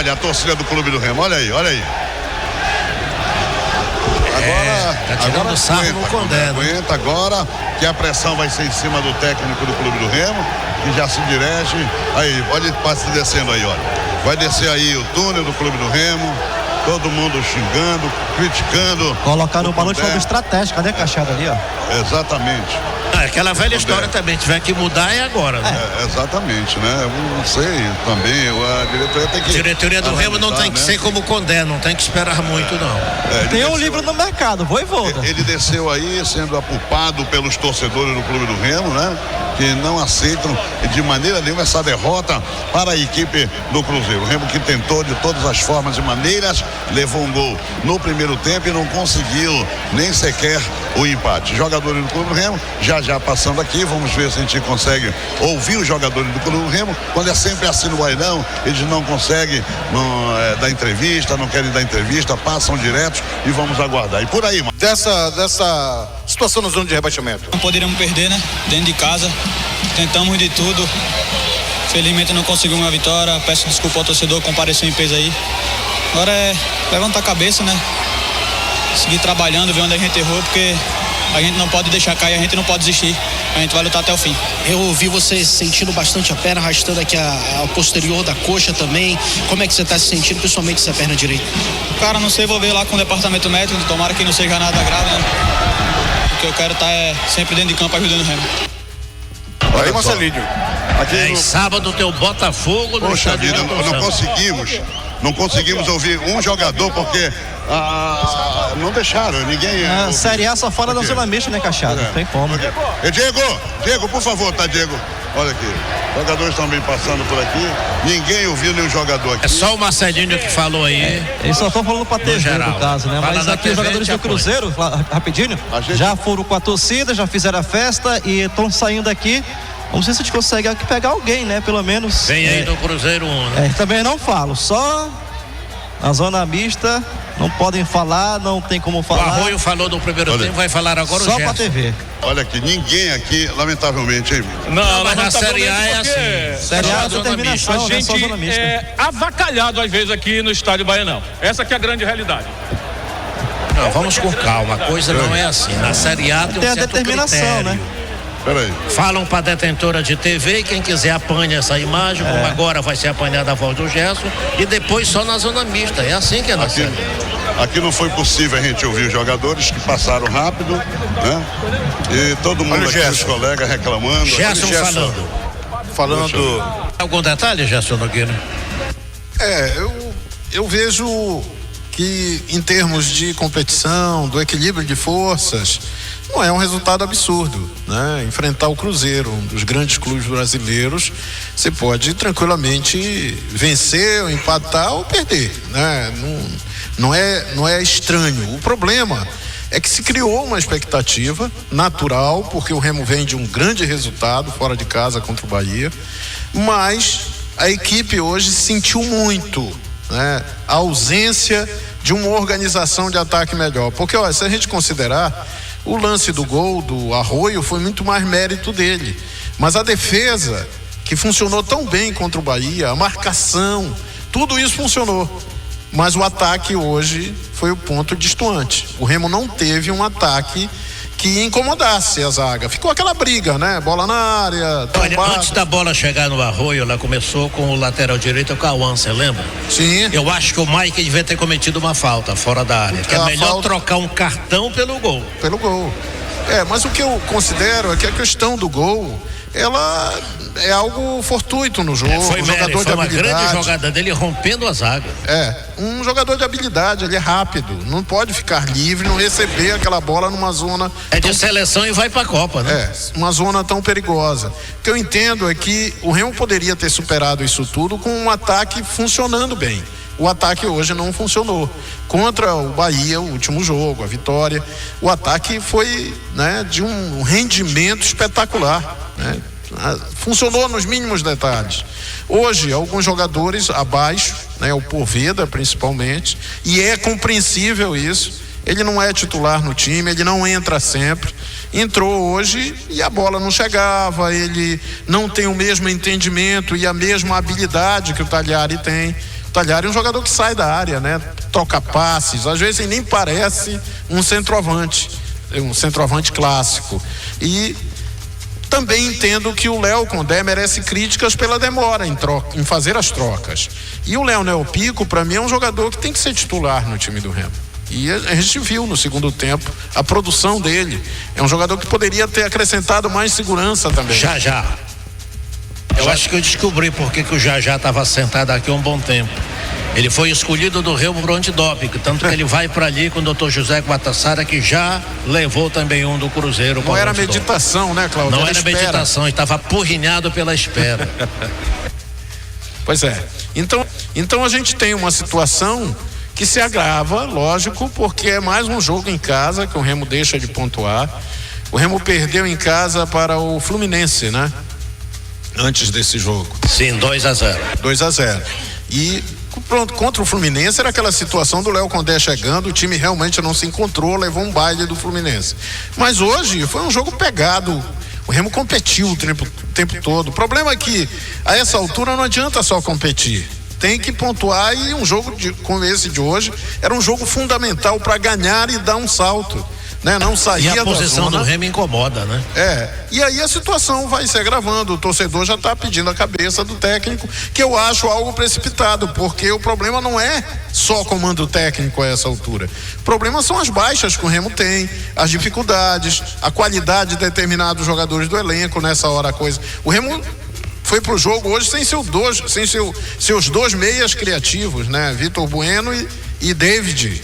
Olha a torcida do Clube do Remo, olha aí, olha aí. Agora, tá tirando sarro no Condé. Aguenta agora que a pressão vai ser em cima do técnico do Clube do Remo, que já se dirige. Aí, olha ele passa descendo aí, olha. Vai descer aí o túnel do Clube do Remo. Todo mundo xingando, criticando. Colocaram o balão de forma estratégica, né, Cachada ali, ó. Exatamente. Aquela velha história também, tiver que mudar é agora, né? Exatamente, né? Eu não sei também, a diretoria tem que... A diretoria do Remo não tem que ser como o Condé, não tem que esperar muito, não. Tem um livro no mercado, Voivoda. Ele desceu aí sendo apupado pelos torcedores do Clube do Remo, né? Que não aceitam de maneira nenhuma essa derrota para a equipe do Cruzeiro. O Remo que tentou de todas as formas e maneiras, levou um gol no primeiro tempo e não conseguiu nem sequer o empate. Jogadores do Clube do Remo, já passando aqui, vamos ver se a gente consegue ouvir os jogadores do Clube do Remo. Quando é sempre assim no Bairão, eles não conseguem dar entrevista, não querem dar entrevista, passam direto e vamos aguardar. E por aí, mano. Dessa situação na zona de rebaixamento. Não poderíamos perder, né? Dentro de casa, tentamos de tudo. Felizmente não conseguimos uma vitória. Peço desculpa ao torcedor que compareceu em peso aí. Agora é levantar a cabeça, né? Seguir trabalhando, ver onde a gente errou, porque a gente não pode deixar cair, a gente não pode desistir. A gente vai lutar até o fim. Eu ouvi você sentindo bastante a perna, arrastando aqui a posterior da coxa também. Como é que você está se sentindo, principalmente essa perna direita? Cara, não sei, vou ver lá com o departamento médico. Tomara que não seja nada grave, né? O que eu quero estar sempre dentro de campo ajudando o Remo. Aí, Marcelinho. Aqui sábado tem o Botafogo no Poxa vida, não conseguimos ouvir um jogador porque não deixaram ninguém. A Série A só fala da zona mista, né, Cachada? Não tem como. Diego, por favor, tá, Diego? Olha aqui, jogadores também passando por aqui. Ninguém ouviu nenhum jogador aqui. É só o Marcelinho que falou aí. Eles só estão falando pra TV, no caso, né? Mas aqui os jogadores do Cruzeiro, rapidinho, já foram com a torcida, já fizeram a festa e estão saindo daqui. Vamos ver se a gente consegue aqui pegar alguém, né? Pelo menos. Vem aí do Cruzeiro 1, né? Também não falo, só na zona mista, não podem falar, não tem como falar. O Arroio falou no primeiro tempo, vai falar agora o Gerson. Só pra TV. Olha aqui, ninguém aqui, lamentavelmente, hein? Não, mas na Série A é assim. Série A é determinação, a gente é avacalhado às vezes aqui no estádio Baianão. Essa que é a grande realidade. Não, vamos com calma, a coisa não é assim. Na Série A tem um certo determinação, critério. né? Peraí. Falam para detentora de TV, quem quiser apanha essa imagem, como agora vai ser apanhada a voz do Gerson, e depois só na zona mista. É assim que é na Série. Aqui não foi possível a gente ouvir os jogadores que passaram rápido, né? E todo mundo aqui, os colegas reclamando. Gerson falando. Algum detalhe, Gerson Nogueira? Eu vejo que em termos de competição, do equilíbrio de forças, não é um resultado absurdo, né? Enfrentar o Cruzeiro, um dos grandes clubes brasileiros, você pode tranquilamente vencer, ou empatar ou perder, né? Não é estranho. O problema é que se criou uma expectativa natural, porque o Remo vem de um grande resultado fora de casa contra o Bahia, mas a equipe hoje sentiu muito, né, a ausência de uma organização de ataque melhor. Porque, olha, se a gente considerar, o lance do gol do Arroio foi muito mais mérito dele. Mas a defesa, que funcionou tão bem contra o Bahia, a marcação, tudo isso funcionou. Mas o ataque hoje foi o ponto destoante. O Remo não teve um ataque que incomodasse a zaga. Ficou aquela briga, né? Bola na área. Olha, antes da bola chegar no Arroio, ela começou com o lateral direito, o Cauã, você lembra? Sim. Eu acho que o Mike devia ter cometido uma falta fora da área. Que é melhor trocar um cartão pelo gol. Pelo gol. Mas o que eu considero é que a questão do gol, ela é algo fortuito no jogo. Foi uma grande jogada dele rompendo a zaga. Um jogador de habilidade, ele é rápido, não pode ficar livre, não receber aquela bola numa zona... de seleção e vai pra Copa, né? Uma zona tão perigosa. O que eu entendo é que o Remo poderia ter superado isso tudo com um ataque funcionando bem. O ataque hoje não funcionou. Contra o Bahia, o último jogo, a vitória, o ataque foi, né, de um rendimento espetacular, né? Funcionou nos mínimos detalhes. Hoje, alguns jogadores abaixo, né, o Poveda principalmente, e é compreensível isso. Ele não é titular no time, ele não entra sempre. Entrou hoje e a bola não chegava, ele não tem o mesmo entendimento e a mesma habilidade que o Tagliari tem. Talhari é um jogador que sai da área, né? Troca passes, às vezes nem parece um centroavante clássico. E também entendo que o Léo Condé merece críticas pela demora em fazer as trocas. E o Leonel Pico, para mim, é um jogador que tem que ser titular no time do Remo. E a gente viu no segundo tempo a produção dele. É um jogador que poderia ter acrescentado mais segurança também. Eu acho que eu descobri por que o Jajá estava sentado aqui há um bom tempo. Ele foi escolhido do Remo por antidoping, tanto que ele vai para ali com o Dr. José Guatassara, que já levou também um do Cruzeiro. Não era meditação, né, Cláudio? Não era meditação, ele estava apurrinhado pela espera. Pois é. Então a gente tem uma situação que se agrava, lógico, porque é mais um jogo em casa que o Remo deixa de pontuar. O Remo perdeu em casa para o Fluminense, né? Antes desse jogo. Sim, 2-0. 2-0. E pronto, contra o Fluminense era aquela situação do Léo Condé chegando, o time realmente não se encontrou, levou um baile do Fluminense. Mas hoje foi um jogo pegado. O Remo competiu o tempo todo. O problema é que a essa altura não adianta só competir. Tem que pontuar, e um jogo como esse de hoje era um jogo fundamental para ganhar e dar um salto. Né? Não saía da zona. E a posição do Remo incomoda, né? E aí a situação vai se agravando. O torcedor já está pedindo a cabeça do técnico, que eu acho algo precipitado, porque o problema não é só comando técnico a essa altura. O problema são as baixas que o Remo tem, as dificuldades, a qualidade de determinados jogadores do elenco nessa hora a coisa. O Remo foi pro jogo hoje sem seus dois meias criativos, né? Vitor Bueno e David.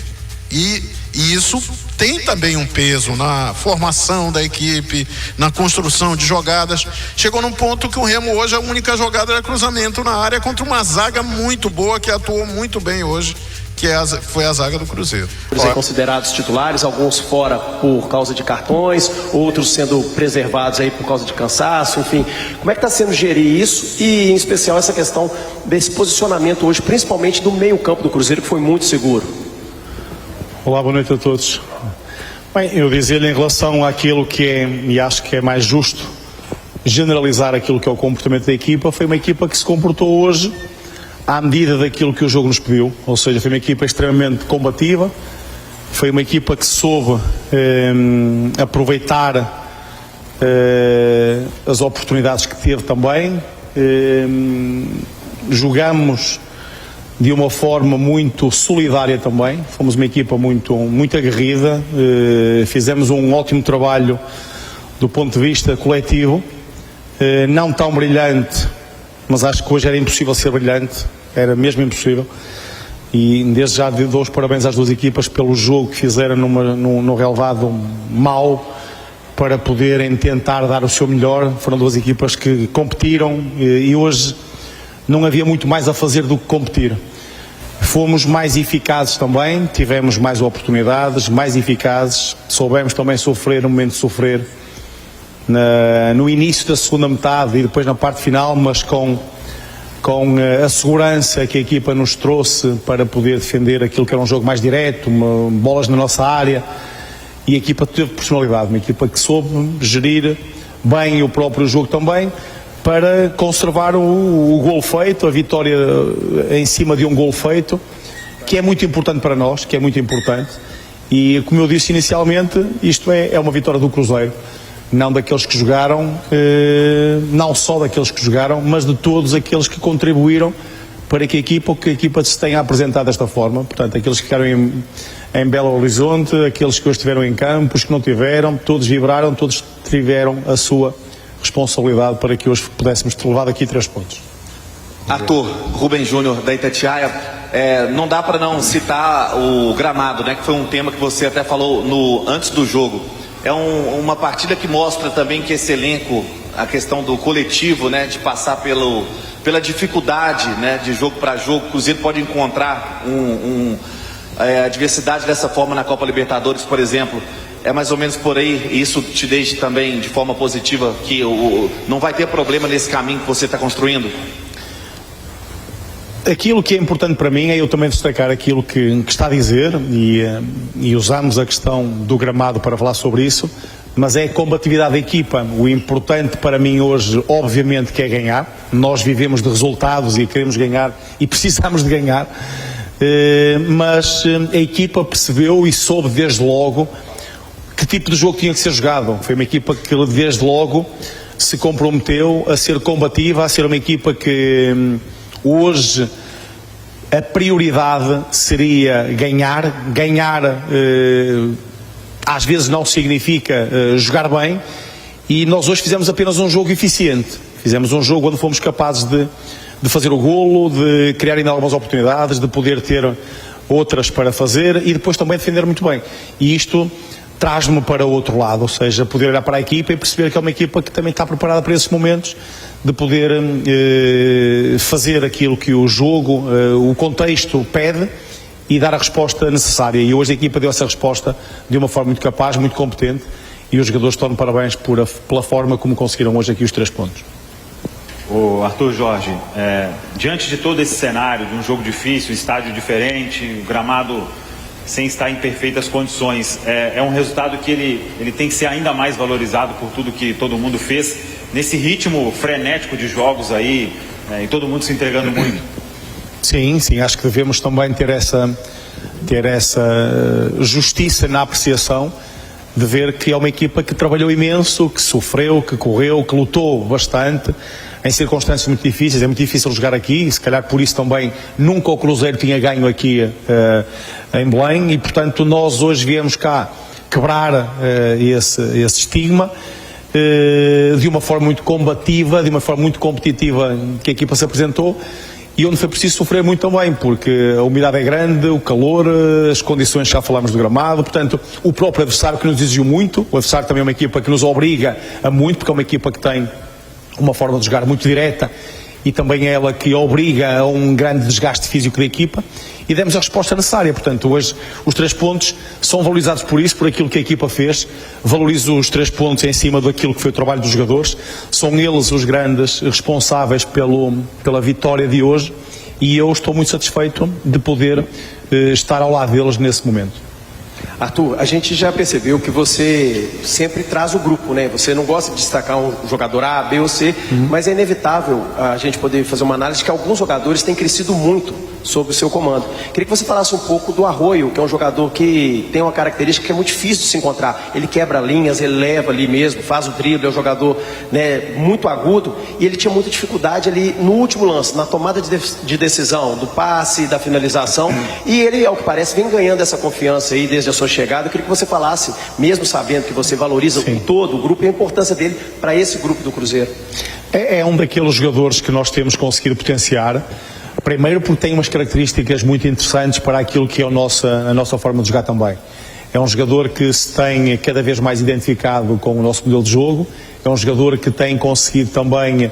E isso tem também um peso na formação da equipe, na construção de jogadas. Chegou num ponto que o Remo hoje, a única jogada era cruzamento na área contra uma zaga muito boa, que atuou muito bem hoje, que foi a zaga do Cruzeiro. Considerados titulares, alguns fora por causa de cartões, outros sendo preservados aí por causa de cansaço, enfim. Como é que está sendo gerir isso e, em especial, essa questão desse posicionamento hoje, principalmente do meio-campo do Cruzeiro, que foi muito seguro? Olá, boa noite a todos. Bem, eu dizia-lhe em relação àquilo que é, e acho que é mais justo, generalizar aquilo que é o comportamento da equipa. Foi uma equipa que se comportou hoje à medida daquilo que o jogo nos pediu, ou seja, foi uma equipa extremamente combativa, foi uma equipa que soube aproveitar as oportunidades que teve também. Jogamos de uma forma muito solidária também, fomos uma equipa muito aguerrida, fizemos um ótimo trabalho do ponto de vista coletivo, não tão brilhante, mas acho que hoje era impossível ser brilhante, era mesmo impossível, e desde já dou os parabéns às duas equipas pelo jogo que fizeram no relevado mau, para poderem tentar dar o seu melhor. Foram duas equipas que competiram e hoje não havia muito mais a fazer do que competir. Fomos mais eficazes também, tivemos mais oportunidades, mais eficazes, soubemos também sofrer no momento de sofrer no início da segunda metade e depois na parte final, mas com a segurança que a equipa nos trouxe para poder defender aquilo que era um jogo mais direto, bolas na nossa área, e a equipa teve personalidade, uma equipa que soube gerir bem o próprio jogo também, para conservar o gol feito, a vitória em cima de um gol feito, que é muito importante para nós, que é muito importante. E como eu disse inicialmente, isto é uma vitória do Cruzeiro, não daqueles que jogaram, não só daqueles que jogaram, mas de todos aqueles que contribuíram para que a equipa se tenha apresentado desta forma. Portanto, aqueles que ficaram em Belo Horizonte, aqueles que hoje estiveram em campo, os que não tiveram, todos vibraram, todos tiveram a sua responsabilidade para que hoje pudéssemos ter levado aqui 3 pontos. Ator Rubem Júnior da Itatiaia, não dá para não citar o gramado, né, que foi um tema que você até falou antes do jogo. É uma partida que mostra também que esse elenco, a questão do coletivo, né, de passar pela dificuldade, né, de jogo para jogo, o Cruzeiro pode encontrar a diversidade dessa forma na Copa Libertadores, por exemplo. É mais ou menos por aí, e isso te deixa também de forma positiva, que não vai ter problema nesse caminho que você está construindo? Aquilo que é importante para mim é eu também destacar aquilo que está a dizer, e usamos a questão do gramado para falar sobre isso, mas é a combatividade da equipa. O importante para mim hoje, obviamente, que é ganhar. Nós vivemos de resultados e queremos ganhar e precisamos de ganhar, mas a equipa percebeu e soube desde logo que tipo de jogo tinha que ser jogado. Foi uma equipa que desde logo se comprometeu a ser combativa, a ser uma equipa que hoje a prioridade seria ganhar. Ganhar às vezes não significa jogar bem, e nós hoje fizemos apenas um jogo eficiente. Fizemos um jogo onde fomos capazes de fazer o golo, de criar ainda algumas oportunidades, de poder ter outras para fazer e depois também defender muito bem. E isto traz-me para o outro lado, ou seja, poder olhar para a equipa e perceber que é uma equipa que também está preparada para esses momentos, de poder fazer aquilo que o jogo, o contexto pede e dar a resposta necessária. E hoje a equipa deu essa resposta de uma forma muito capaz, muito competente, e os jogadores estão de parabéns pela forma como conseguiram hoje aqui os 3 pontos. O Arthur Jorge, diante de todo esse cenário, de um jogo difícil, um estádio diferente, um gramado sem estar em perfeitas condições, é um resultado que ele tem que ser ainda mais valorizado por tudo que todo mundo fez, nesse ritmo frenético de jogos aí, e todo mundo se entregando muito. Sim, acho que devemos também ter essa justiça na apreciação de ver que é uma equipa que trabalhou imenso, que sofreu, que correu, que lutou bastante em circunstâncias muito difíceis. É muito difícil jogar aqui e se calhar por isso também nunca o Cruzeiro tinha ganho aqui em Belém, e portanto nós hoje viemos cá quebrar esse estigma de uma forma muito combativa, de uma forma muito competitiva que a equipa se apresentou, e onde foi preciso sofrer muito também, porque a umidade é grande, o calor, as condições, já falámos do gramado, portanto o próprio adversário que nos exigiu muito. O adversário também é uma equipa que nos obriga a muito, porque é uma equipa que tem uma forma de jogar muito direta e também é ela que obriga a um grande desgaste físico da equipa, e demos a resposta necessária. Portanto, hoje os 3 pontos são valorizados por isso, por aquilo que a equipa fez. Valorizo os 3 pontos em cima daquilo que foi o trabalho dos jogadores. São eles os grandes responsáveis pela vitória de hoje, e eu estou muito satisfeito de poder estar ao lado deles nesse momento. Arthur, a gente já percebeu que você sempre traz o grupo, né? Você não gosta de destacar um jogador A, B ou C, mas é inevitável a gente poder fazer uma análise que alguns jogadores têm crescido muito sob o seu comando. Queria que você falasse um pouco do Arroio, que é um jogador que tem uma característica que é muito difícil de se encontrar. Ele quebra linhas, ele leva ali mesmo, faz o drible, é um jogador, né, muito agudo, e ele tinha muita dificuldade ali no último lance, na tomada de decisão, do passe, da finalização, e ele, ao que parece, vem ganhando essa confiança aí desde a sua chegada. Eu queria que você falasse, mesmo sabendo que você valoriza todo o grupo, e a importância dele para esse grupo do Cruzeiro. É um daqueles jogadores que nós temos conseguido potenciar. Primeiro porque tem umas características muito interessantes para aquilo que é a nossa forma de jogar também. É um jogador que se tem cada vez mais identificado com o nosso modelo de jogo, é um jogador que tem conseguido também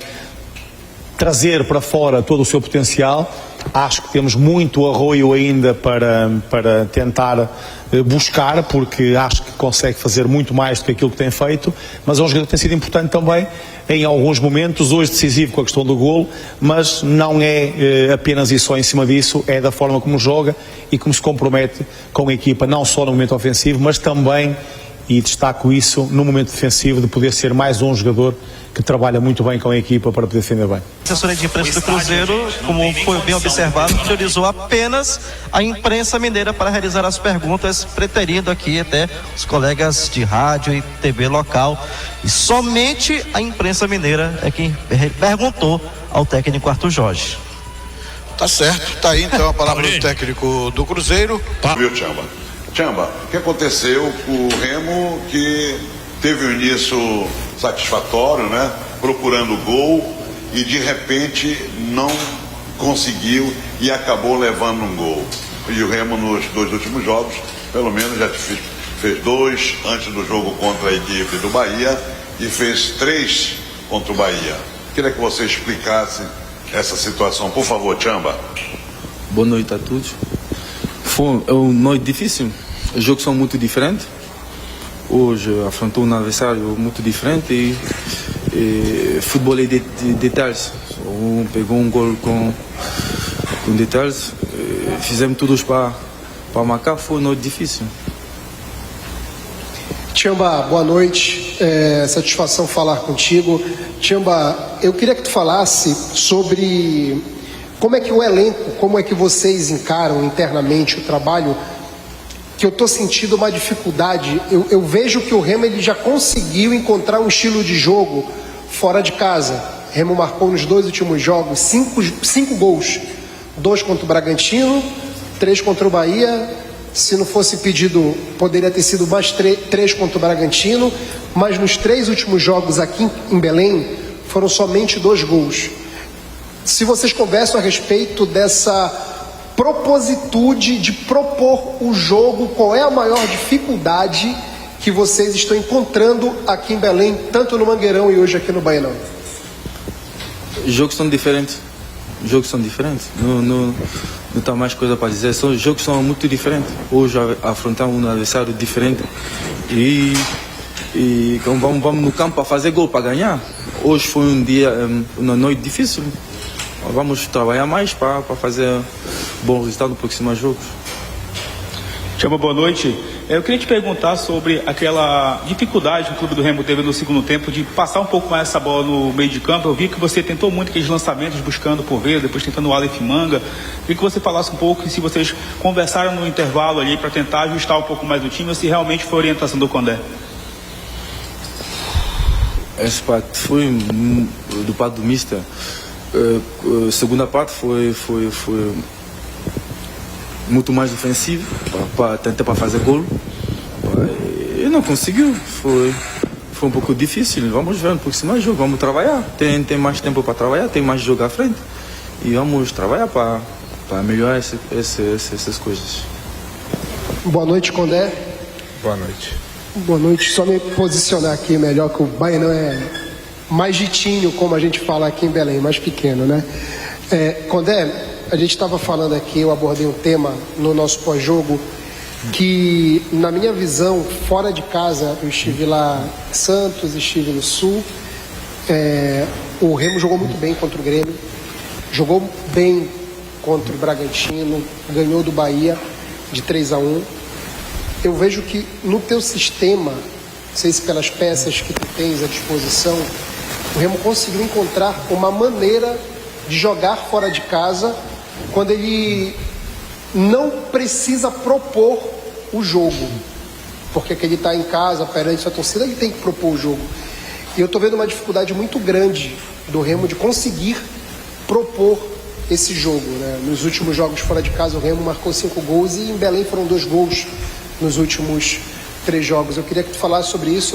trazer para fora todo o seu potencial. Acho que temos muito Arroio ainda para tentar buscar, porque acho que consegue fazer muito mais do que aquilo que tem feito, mas é um jogador que tem sido importante também em alguns momentos, hoje decisivo com a questão do golo, mas não é apenas e só em cima disso, é da forma como joga e como se compromete com a equipa, não só no momento ofensivo, mas também, e destaco isso, no momento defensivo, de poder ser mais um jogador que trabalha muito bem com a equipa para poder defender bem. A assessoria de imprensa do Cruzeiro, como foi bem observado, priorizou apenas a imprensa mineira para realizar as perguntas, preterindo aqui até os colegas de rádio e TV local. E somente a imprensa mineira é quem perguntou ao técnico Arthur Jorge. Tá certo, tá aí então a palavra do técnico do Cruzeiro. Viu, Tchamba, o que aconteceu com o Remo, que teve um início satisfatório, né? Procurando o gol, e de repente não conseguiu e acabou levando um gol. E o Remo nos 2 últimos jogos, pelo menos já fez 2 antes do jogo contra a equipe do Bahia e fez 3 contra o Bahia. Queria que você explicasse essa situação, por favor, Tchamba. Boa noite a todos. Foi uma noite difícil, os jogos são muito diferentes. Hoje afrontou um adversário muito diferente e futebol é de detalhes. Um pegou um gol com detalhes, fizemos todos para marcar, foi uma noite difícil. Tchamba, boa noite, satisfação falar contigo. Tchamba, eu queria que tu falasse sobre como é que o elenco, como é que vocês encaram internamente o trabalho, que eu estou sentindo uma dificuldade. Eu vejo que o Remo ele já conseguiu encontrar um estilo de jogo fora de casa. Remo marcou nos 2 últimos jogos 5 gols, 2 contra o Bragantino, 3 contra o Bahia. Se não fosse pedido, poderia ter sido mais 3 contra o Bragantino, mas nos 3 últimos jogos aqui em Belém foram somente 2 gols. Se vocês conversam a respeito dessa propositude de propor o jogo, qual é a maior dificuldade que vocês estão encontrando aqui em Belém, tanto no Mangueirão e hoje aqui no Baianão? Os jogos são diferentes. Não tem mais coisa para dizer. Os jogos são muito diferentes. Hoje afrontamos um adversário diferente e vamos no campo para fazer gol, para ganhar. Hoje foi um dia, uma noite difícil. Vamos trabalhar mais para fazer bom resultado nos próximos jogos. Tchamba, boa noite. Eu queria te perguntar sobre aquela dificuldade que o Clube do Remo teve no segundo tempo de passar um pouco mais essa bola no meio de campo. Eu vi que você tentou muito aqueles lançamentos buscando por Veiga, depois tentando o Aleph Manga. Queria que você falasse um pouco se vocês conversaram no intervalo ali para tentar ajustar um pouco mais o time ou se realmente foi orientação do Condé. Essa parte foi do parte do Mister. A segunda parte foi muito mais ofensivo para tentar fazer gol e não conseguiu. Foi um pouco difícil. Vamos ver no próximo jogo, vamos trabalhar. Tem mais tempo para trabalhar, tem mais jogo à frente e vamos trabalhar para melhorar essas coisas. Boa noite, Condé. Boa noite. Boa noite. Só me posicionar aqui melhor, que o Baianão é mais jitinho, como a gente fala aqui em Belém, mais pequeno, né? Condé, a gente estava falando aqui, eu abordei um tema no nosso pós-jogo, que na minha visão, fora de casa, eu estive lá em Santos, estive no Sul, o Remo jogou muito bem contra o Grêmio, jogou bem contra o Bragantino, ganhou do Bahia de 3-1. Eu vejo que no teu sistema, não sei se pelas peças que tu tens à disposição, o Remo conseguiu encontrar uma maneira de jogar fora de casa quando ele não precisa propor o jogo, porque ele está em casa perante sua torcida, ele tem que propor o jogo. E eu estou vendo uma dificuldade muito grande do Remo de conseguir propor esse jogo, né? Nos últimos jogos fora de casa o Remo marcou 5 gols e em Belém foram 2 gols nos últimos 3 jogos. Eu queria que tu falasse sobre isso,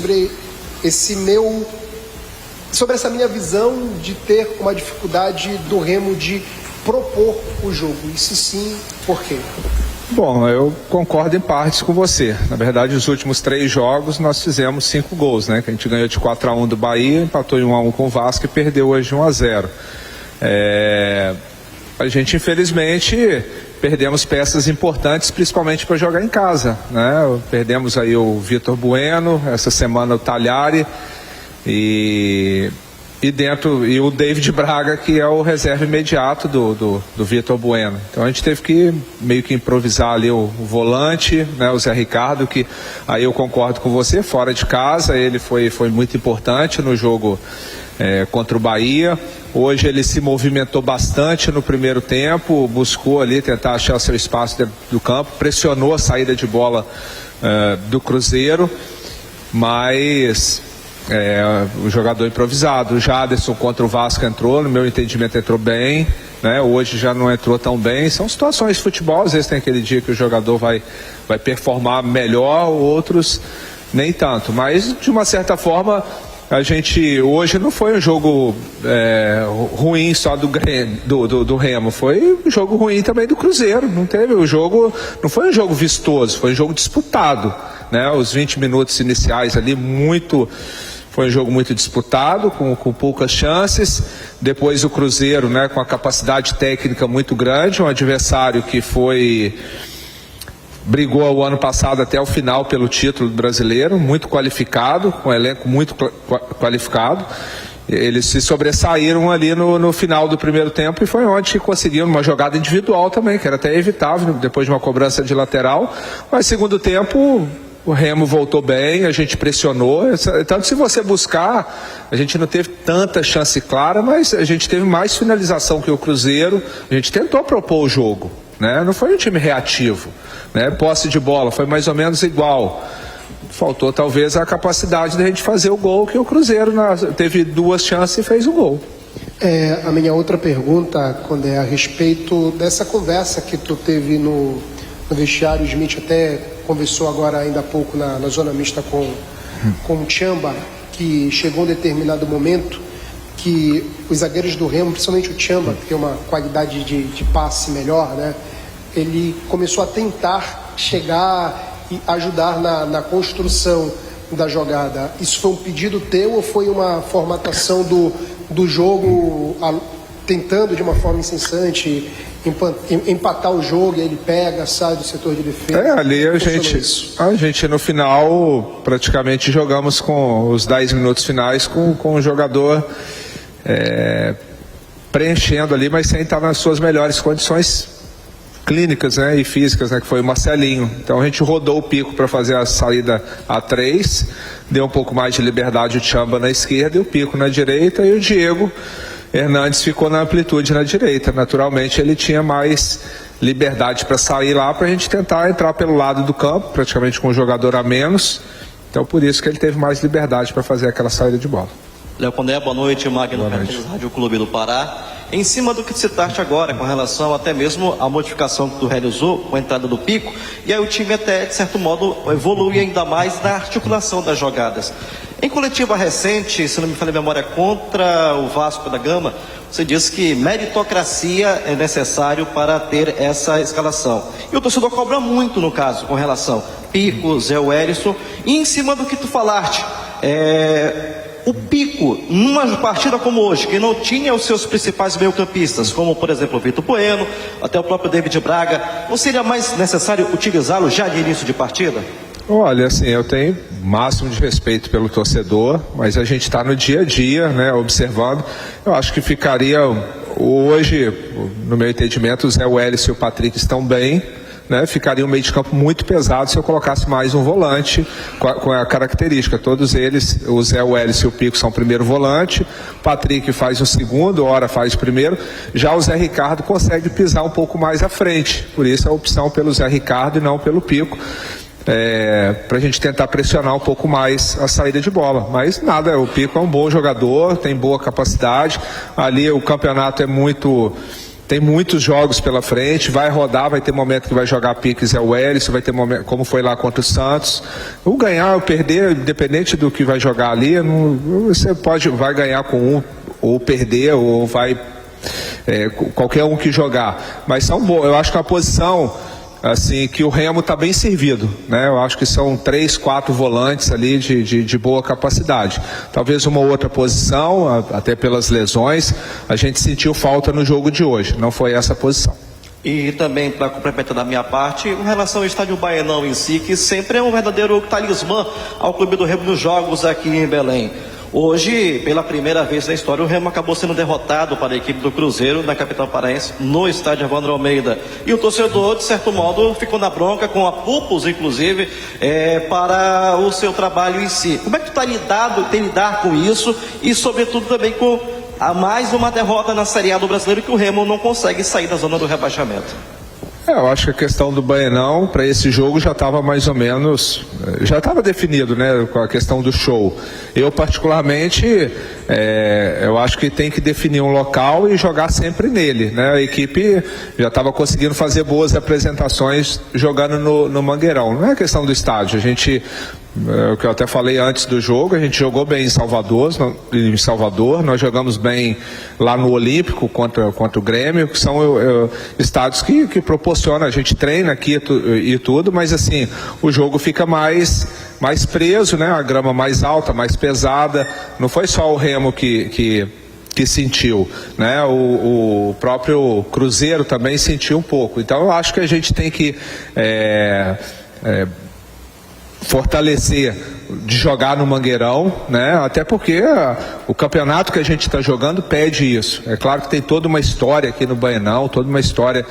sobre essa minha visão de ter uma dificuldade do Remo de propor o jogo. Isso sim, por quê? Bom, eu concordo em partes com você. Na verdade, os últimos 3 jogos nós fizemos 5 gols, né? Que a gente ganhou de 4-1 do Bahia, empatou em 1-1 com o Vasco e perdeu hoje de 1-0. A gente, infelizmente, perdemos peças importantes, principalmente para jogar em casa, né? Perdemos aí o Vitor Bueno, essa semana o Talhari e o David Braga, que é o reserva imediato do Vitor Bueno. Então a gente teve que meio que improvisar ali o volante, né, o Zé Ricardo, que aí eu concordo com você, fora de casa ele foi muito importante no jogo contra o Bahia. Hoje ele se movimentou bastante no primeiro tempo, buscou ali tentar achar seu espaço dentro do campo, pressionou a saída de bola do Cruzeiro, mas o jogador improvisado. O Jaderson contra o Vasco entrou, no meu entendimento entrou bem, né? Hoje já não entrou tão bem. São situações de futebol, às vezes tem aquele dia que o jogador vai performar melhor, outros nem tanto, mas de uma certa forma a gente hoje não foi um jogo ruim só do Remo, foi um jogo ruim também do Cruzeiro. Não teve o jogo, não foi um jogo vistoso, foi um jogo disputado, né? Os 20 minutos iniciais ali foi um jogo muito disputado, com poucas chances. Depois o Cruzeiro, né, com a capacidade técnica muito grande, um adversário que brigou o ano passado até o final pelo título brasileiro, muito qualificado, com um elenco muito qualificado. Eles se sobressaíram ali no final do primeiro tempo e foi onde conseguiram uma jogada individual também, que era até evitável, depois de uma cobrança de lateral. Mas segundo tempo, O Remo voltou bem, a gente pressionou. Tanto se você buscar, a gente não teve tanta chance clara, mas a gente teve mais finalização que o Cruzeiro. A gente tentou propor o jogo, né? Não foi um time reativo, né? Posse de bola foi mais ou menos igual. Faltou talvez a capacidade de a gente fazer o gol, que o Cruzeiro teve 2 chances e fez o gol. A minha outra pergunta, quando é a respeito dessa conversa que tu teve no vestiário, o Smith até conversou agora ainda há pouco na zona mista com o Tchamba, que chegou um determinado momento que os zagueiros do Remo, principalmente o Tchamba, que tem uma qualidade de passe melhor, né? Ele começou a tentar chegar e ajudar na construção da jogada. Isso foi um pedido teu ou foi uma formatação do jogo tentando de uma forma incessante empatar o jogo, e ele pega, sai do setor de defesa? Ali a gente no final praticamente jogamos com os 10 minutos finais com o jogador preenchendo ali, mas sem estar nas suas melhores condições clínicas, né, e físicas, né, que foi o Marcelinho. Então a gente rodou o Pico para fazer a saída a 3, deu um pouco mais de liberdade o Tchamba na esquerda e o Pico na direita, e o Diego Hernandes ficou na amplitude na direita. Naturalmente ele tinha mais liberdade para sair lá, para a gente tentar entrar pelo lado do campo, praticamente com um jogador a menos. Então por isso que ele teve mais liberdade para fazer aquela saída de bola. Léo Condé, boa noite. Magno Carlos, Rádio Clube do Pará. Em cima do que citaste agora, com relação até mesmo à modificação que tu realizou com a entrada do Pico, e aí o time até, de certo modo, evolui ainda mais na articulação das jogadas. Em coletiva recente, se não me falha a memória, contra o Vasco da Gama, você disse que meritocracia é necessário para ter essa escalação. E o torcedor cobra muito, no caso, com relação Pico, Zé Wellison, e em cima do que tu falaste, o Pico, numa partida como hoje, que não tinha os seus principais meio-campistas, como por exemplo o Vitor Bueno, até o próprio David Braga, não seria mais necessário utilizá-lo já de início de partida? Olha, assim, eu tenho máximo de respeito pelo torcedor, mas a gente está no dia a dia, né, observando. Eu acho que ficaria hoje, no meu entendimento, o Zé Wellison e o Patrick estão bem, né, ficaria um meio de campo muito pesado se eu colocasse mais um volante com a característica. Todos eles, o Zé Wellison e o Pico são primeiro volante, o Patrick faz o segundo, ora faz o primeiro, já o Zé Ricardo consegue pisar um pouco mais à frente, por isso a opção pelo Zé Ricardo e não pelo Pico, para a gente tentar pressionar um pouco mais a saída de bola. Mas nada, o Pico é um bom jogador, tem boa capacidade, ali o campeonato tem muitos jogos pela frente, vai rodar, vai ter momento que vai jogar Pico e Zé Wellison, vai ter momento, como foi lá contra o Santos. O ganhar ou perder, independente do que vai jogar ali, você vai ganhar com um, ou perder, ou vai qualquer um que jogar. Mas são bons, eu acho que a posição, assim, que o Remo está bem servido, né? Eu acho que são 3, 4 volantes ali de boa capacidade. Talvez uma outra posição, até pelas lesões, a gente sentiu falta no jogo de hoje, não foi essa posição. E também, para complementar da minha parte, em relação ao estádio Baianão em si, que sempre é um verdadeiro talismã ao Clube do Remo nos jogos aqui em Belém. Hoje, pela primeira vez na história, o Remo acabou sendo derrotado para a equipe do Cruzeiro na capital paraense, no estádio Evandro Almeida. E o torcedor, de certo modo, ficou na bronca, com apupos, inclusive, para o seu trabalho em si. Como é que tu tem lidar com isso e, sobretudo, também com mais uma derrota na Série A do Brasileiro, que o Remo não consegue sair da zona do rebaixamento? Eu acho que a questão do Baianão para esse jogo já estava mais ou menos, já estava definido, né, com a questão do show. Eu particularmente, eu acho que tem que definir um local e jogar sempre nele, né? A equipe já estava conseguindo fazer boas apresentações jogando no Mangueirão. Não é questão do estádio, a gente, o que eu até falei antes do jogo, a gente jogou bem em Salvador, nós jogamos bem lá no Olímpico contra o Grêmio, que são estádios que proporcionam, a gente treina aqui e tudo, mas assim, o jogo fica mais preso, né? A grama mais alta, mais pesada. Não foi só o Remo que sentiu, né? O próprio Cruzeiro também sentiu um pouco. Então eu acho que a gente tem que fortalecer de jogar no Mangueirão, né? Até porque o campeonato que a gente está jogando pede isso. É claro que tem toda uma história aqui no Baianão, toda uma história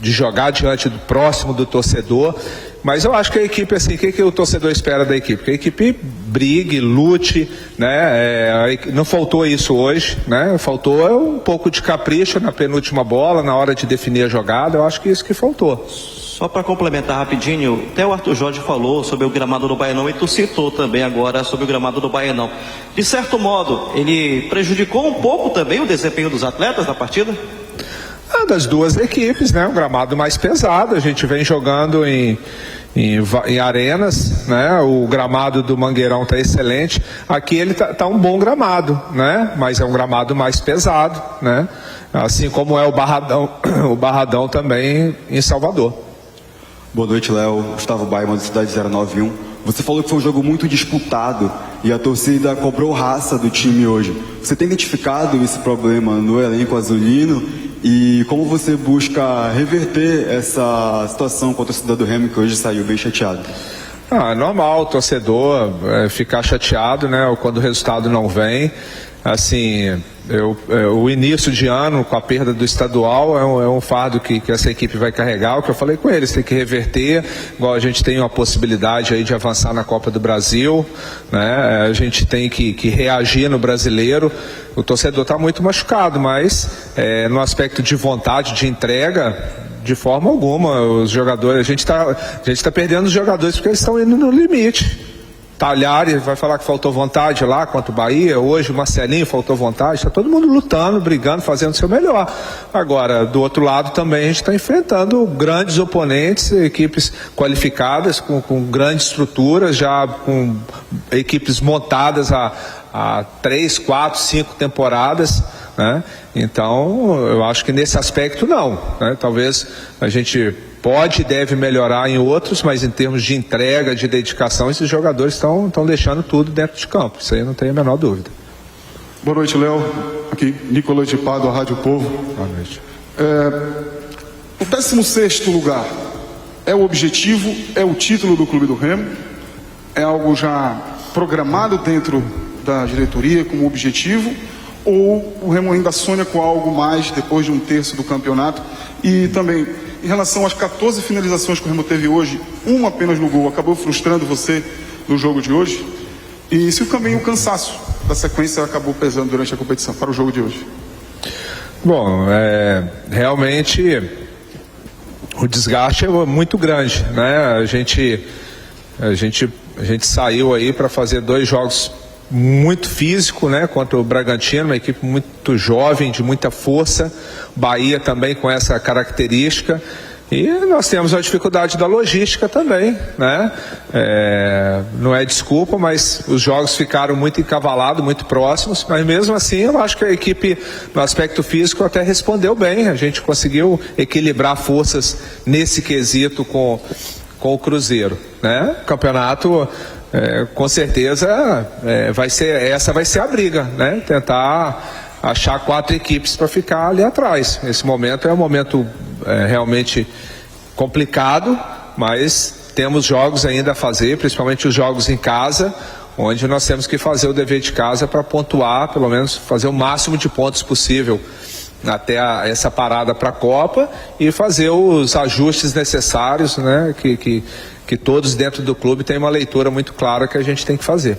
jogar diante do próximo do torcedor. Mas eu acho que a equipe, assim, o que o torcedor espera da equipe? Que a equipe brigue, lute, né? Não faltou isso hoje, né? Faltou um pouco de capricho na penúltima bola, na hora de definir a jogada. Eu acho que isso que faltou. Só para complementar rapidinho, até o Arthur Jorge falou sobre o gramado do Baianão e tu citou também agora sobre o gramado do Baianão. De certo modo, ele prejudicou um pouco também o desempenho dos atletas na partida? Das duas equipes, né? Um gramado mais pesado, a gente vem jogando em arenas, né? O gramado do Mangueirão está excelente. Aqui ele tá um bom gramado, né? Mas é um gramado mais pesado, né? Assim como é o Barradão também em Salvador. Boa noite, Léo. Gustavo Baiman, da Cidade 091. Você falou que foi um jogo muito disputado e a torcida cobrou raça do time hoje. Você tem identificado esse problema no elenco azulino e como você busca reverter essa situação com a torcida do Remo, que hoje saiu bem chateado? É normal o torcedor ficar chateado, né, quando o resultado não vem. Assim, o início de ano com a perda do estadual é um fardo que essa equipe vai carregar. O que eu falei com eles, tem que reverter, igual a gente tem uma possibilidade aí de avançar na Copa do Brasil, né? A gente tem que reagir no Brasileiro. O torcedor está muito machucado, mas no aspecto de vontade, de entrega, de forma alguma, os jogadores, a gente tá perdendo os jogadores porque eles estão indo no limite. Talhares vai falar que faltou vontade lá contra o Bahia, hoje o Marcelinho faltou vontade, está todo mundo lutando, brigando, fazendo o seu melhor. Agora, do outro lado também a gente está enfrentando grandes oponentes, equipes qualificadas, com grandes estruturas, já com equipes montadas há 3, 4, 5 temporadas, né? Então, eu acho que nesse aspecto não, né? Talvez a gente pode e deve melhorar em outros, mas em termos de entrega, de dedicação, esses jogadores estão deixando tudo dentro de campo. Isso aí não tem a menor dúvida. Boa noite, Léo. Aqui, Nicolas de Pá, da Rádio Povo. Boa noite. O 16º lugar é o objetivo, é o título do Clube do Remo? É algo já programado dentro da diretoria como objetivo? Ou o Remo ainda sonha com algo mais depois de 1/3 do campeonato? E também, em relação às 14 finalizações que o Remo teve hoje, uma apenas no gol, acabou frustrando você no jogo de hoje? E se também o cansaço da sequência acabou pesando durante a competição para o jogo de hoje? Bom, realmente o desgaste é muito grande, né? A gente saiu aí para fazer 2 jogos muito físico, né, contra o Bragantino, uma equipe muito jovem, de muita força. Bahia também com essa característica. E nós temos a dificuldade da logística também, né? Não é desculpa, mas os jogos ficaram muito encavalados, muito próximos, mas mesmo assim eu acho que a equipe no aspecto físico até respondeu bem. A gente conseguiu equilibrar forças nesse quesito com o Cruzeiro, né? O campeonato com certeza vai ser a briga, né? Tentar achar 4 equipes para ficar ali atrás. Esse momento é um momento realmente complicado, mas temos jogos ainda a fazer, principalmente os jogos em casa, onde nós temos que fazer o dever de casa para pontuar, pelo menos fazer o máximo de pontos possível até essa parada para a Copa e fazer os ajustes necessários, né, que todos dentro do clube têm uma leitura muito clara que a gente tem que fazer.